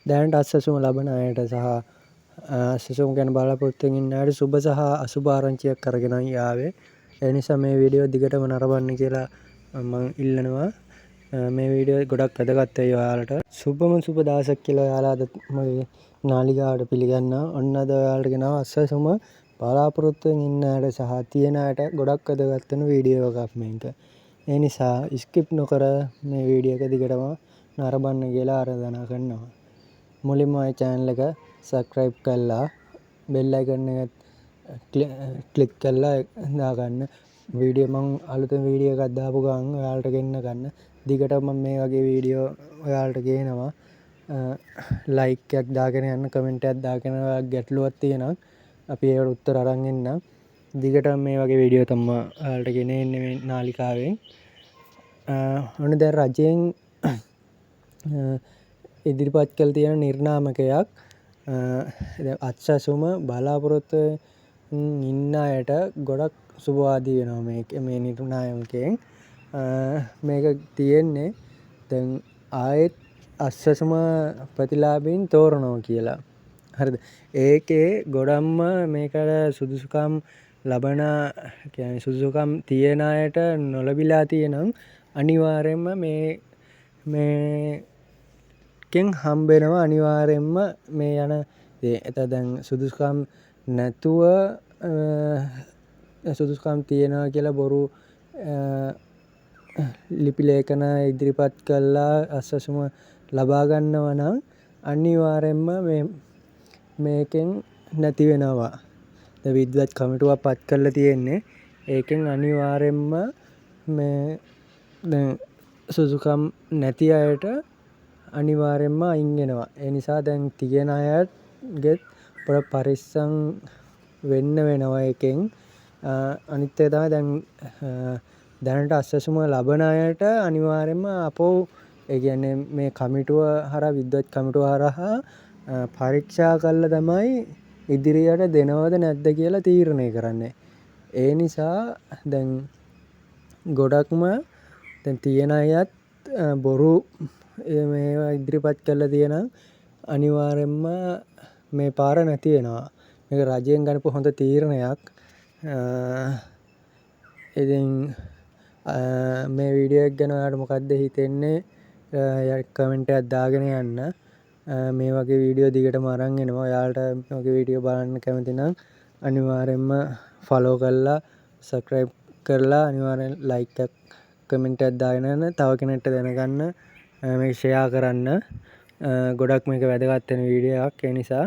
දැනට අත්සසුම ලබන අයට සහ අත්සසුම ගැන බලාපොරොත්තු වෙන අයට සුබ සහ අසුබ ආරංචියක් අරගෙන ආවේ. ඒ නිසා මේ වීඩියෝ දිගටම නරඹන්න කියලා මම ඉල්ලනවා. මේ වීඩියෝ ගොඩක් වැදගත් වෙයි ඔයාලට. සුබම සුබ දවසක් කියලා ඔයාලා අද මගේ නාලිකාවට පිළිගන්නවා. ඔන්න අද ඔයාලට ගෙනාවා අත්සසුම බලාපොරොත්තු වෙන ඉන්න අයට සහ තියෙන අයට ගොඩක් වැදගත් වෙන වීඩියෝ එකක් මේක. ඒ නිසා ස්කිප් නොකර මේ වීඩියෝ එක දිගටම නරඹන්න කියලා ආරාධනා කරනවා. මුලින්ම ඔය channel එක subscribe කරලා bell icon එක click කරලා දාගන්න. වීඩියෝ මම අලුතෙන් වීඩියෝ එකක් දාපු ගමන් ඔයාලට ගෙන්න ගන්න. දිගටම මේ වගේ වීඩියෝ ඔයාලට ගේනවා. like එකක් දාගෙන යන්න, comment එකක් දාගෙන ගැටලුවක් තියෙනවා. අපි ඒකට උත්තර අරන් එන්නම්. දිගටම මේ වගේ වීඩියෝ තමයි ඔයාලට ගෙනෙන්නේ මේ නාලිකාවෙන්. ඔන්න දැන් රජයෙන් ඉදිරිපත් කළ තියෙන නිර්නාමකයක් අත්සසුම බලාපොරොත්තු ඉන්න අයට ගොඩක් සුබවාදී වෙනවා මේ නිර්නාමකයෙන්. මේක තියෙන්නේ දැන් ආයෙත් අත්සසුම ප්‍රතිලාභීන් තෝරනවා කියලා. හරිද? ඒකේ ගොඩක්ම මේකට සුදුසුකම් ලබන කියන්නේ සුදුසුකම් තියෙන අයට නොලැබිලා තියෙනම් අනිවාර්යයෙන්ම මේකෙන් හම්බ වෙනවා අනිවාර්යයෙන්ම මේ යන දේ. එතන දැන් සුදුසුකම් නැතුව සුදුසුකම් තියෙනවා කියලා බොරු ලිපි ලේඛන ඉදිරිපත් කළා අත්සසුම ලබා ගන්නවා නම් අනිවාර්යයෙන්ම මේකෙන් නැති වෙනවා. දැන් විද්වත් කමිටුවක් පත් කරලා තියෙන්නේ. ඒකෙන් අනිවාර්යයෙන්ම මේ දැන් සුදුසුකම් නැති අයට අනිවාර්යයෙන්ම අයින් වෙනවා. ඒ නිසා දැන් තියෙන අයගෙත් පොඩ පරිස්සම් වෙන්න වෙනවා එකෙන්. අනිත් එක තමයි දැන් දැනට අත්සසුම ලබන අයට අනිවාර්යයෙන්ම අපෝ ඒ කියන්නේ මේ කමිටුව හරහා විද්වත් කමිටුව හරහා පරීක්ෂා කරලා තමයි ඉදිරියට දෙනවද නැද්ද කියලා තීරණය කරන්නේ. ඒ නිසා දැන් ගොඩක්ම දැන් තියෙන අයත් බොරු මේවා ඉදිරිපත් කරලා තියෙන අනිවාර්යයෙන්ම මේ පාර නැති වෙනවා. මේක රජයෙන් ගන්නපු හොඳ තීරණයක්. ඉතින් මේ වීඩියෝ එක ගැන ඔයාලට මොකක්ද හිතෙන්නේ? කමෙන්ට් එකක් දාගෙන යන්න. මේ වගේ වීඩියෝ දිගටම අරන් එනවා. ඔයාලට මේ වගේ වීඩියෝ බලන්න කැමති නම් අනිවාර්යයෙන්ම follow කරලා subscribe කරලා අනිවාර්යෙන් like එකක් comment එකක් දාගෙන යන්න. තව කෙනෙක්ට දැනගන්න මේක share කරන්න. ගොඩක් මේක වැදගත් වෙන වීඩියෝ එකක්. ඒ නිසා